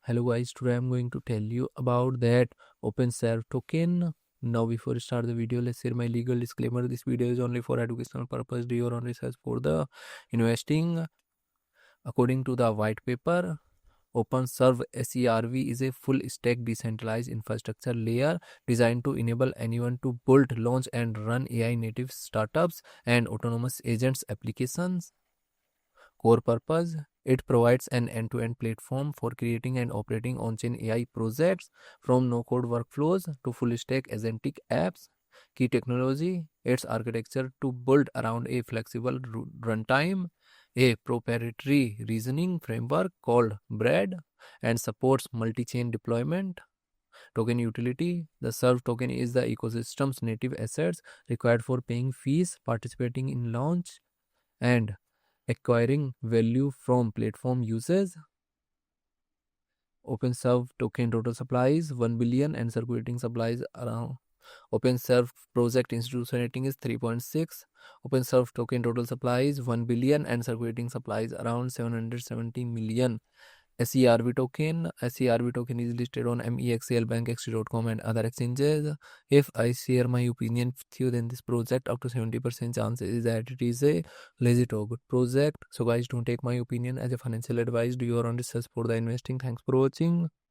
Hello guys, today I'm going to tell you about that OpenServ token. Now before I start the video, let's share my legal disclaimer. This video is only for educational purpose. Do your own research for the investing. According to the white paper, OpenServ SERV is a full stack decentralized infrastructure layer designed to enable anyone to build, launch and run AI native startups and autonomous agents applications. Core purpose: it provides an end-to-end platform for creating and operating on-chain AI projects, from no-code workflows to full-stack agentic apps. Key technology: its architecture to build around a flexible runtime, a proprietary reasoning framework called BREAD, and supports multi-chain deployment. Token utility: the SERV token is the ecosystem's native assets required for paying fees, participating in launch, and acquiring value from platform users. OpenServ token total supply is 1 billion and circulating supplies around. OpenServ project institution rating is 3.6. OpenServ token total supply is 1 billion and circulating supplies around 770 million. SERV token is listed on MEXL, bankxt.com and other exchanges. If I share my opinion with you, then this project up to 70% chances is that it is a legit or good project. So guys, don't take my opinion as a financial advice. Do your own research for the investing. Thanks for watching.